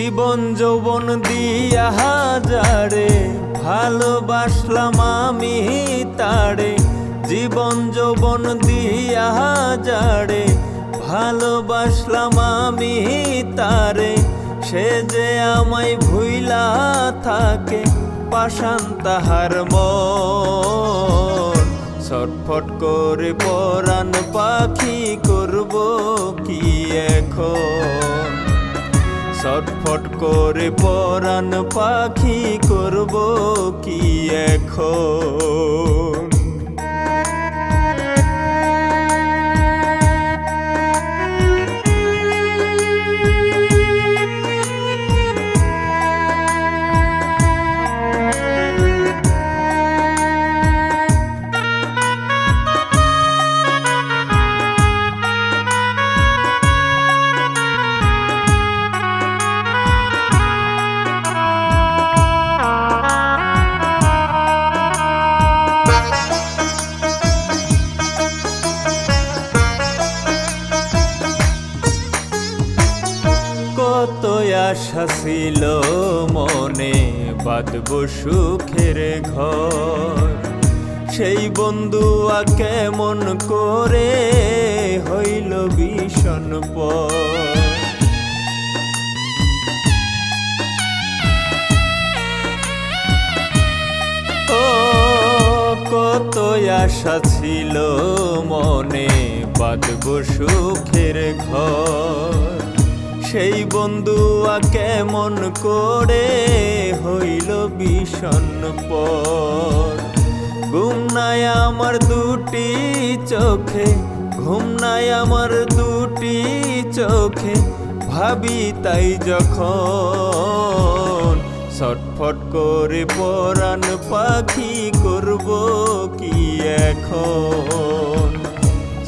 জীবন যৌবন দিয়া হাজারে ভালোবাসলাম আমি তারে। জীবন যৌবন দিয়া হাজারে ভালোবাসলাম আমি তারে। সে যে আমায় ভুইলা থাকে পাষাণ তাহার মন। ছটফট করে পরাণ পাখি করব কি এখন। ছটফট করে পরাণ পাখি করব কি এখন। কত আশা ছিল মনে বাঁধব সুখের ঘর। সেই বন্ধু কেমন করে হইল ভীষণ পর। ও কত আশা ছিল মনে বাঁধব সুখের ঘর। সেই বন্ধু কেমন করে হইল ভীষণ পর। ঘুম নাই আমার দুটি চোখে, ঘুম নাই আমার দুটি চোখে, ভাবি তাই যখন। ছটফট করে পরাণ পাখি করব কি এখন।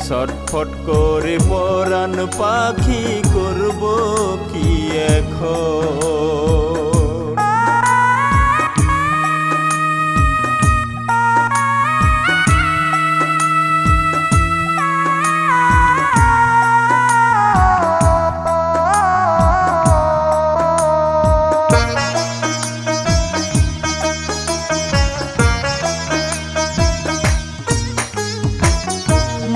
ছটফট করে পরাণ পাখি করব কি এখন।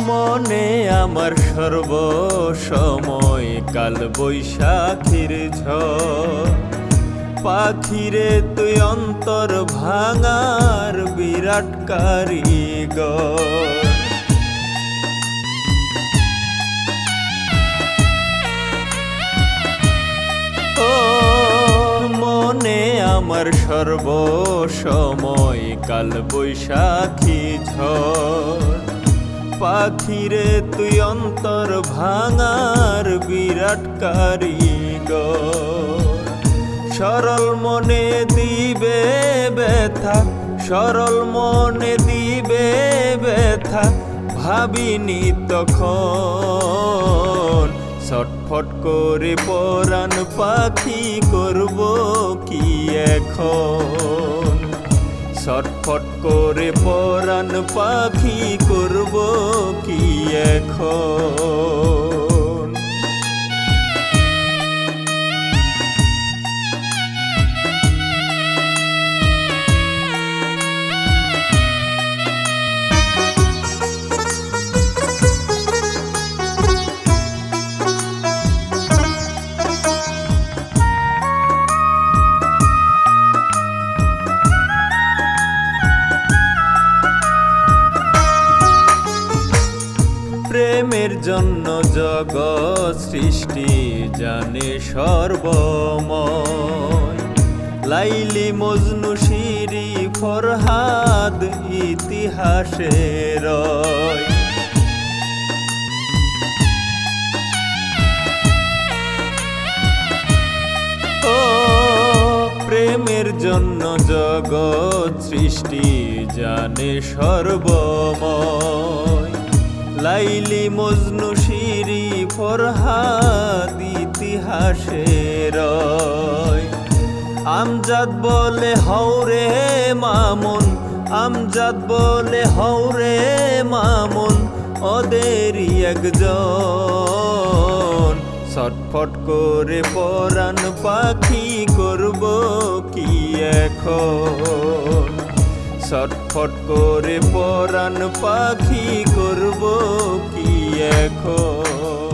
মনে আমার সর্বসময় কাল বৈশাখীর ঝড়। পাখিরে তুই অন্তর ভাঙার বিরাট কারিগর। ও মনে আমার সর্বসময় কাল বৈশাখী ঝড়। পাখিরে তুই অন্তর ভাঙার বিরাট কারিগর। সরল মনে দিবে ব্যথা, সরল মনে দিবে ব্যথা, ভাবিনি তখন। ছটফট করে পরাণ পাখি করব কি এখন। ছটফট করে পরাণ পাখি করব কি এখন। প্রেমের জন্য জগৎ সৃষ্টি জানে সর্বময়। লাইলি মজনু শিরি ফরহাদ ইতিহাসে রয়। ও প্রেমের জন্য জগৎ সৃষ্টি জানে সর্বময়। লাইলি মজনু শিরি ফরহাদ ইতিহাসে রয়। আমজাদ বলে হৌরে মামুন, আমজাদ বলে হৌরে মামুন, ওদেরই একজন। ছটফট করে পরাণ পাখি করব কি এখন, ছটফট করে পরাণ পাখি করব কি এখন।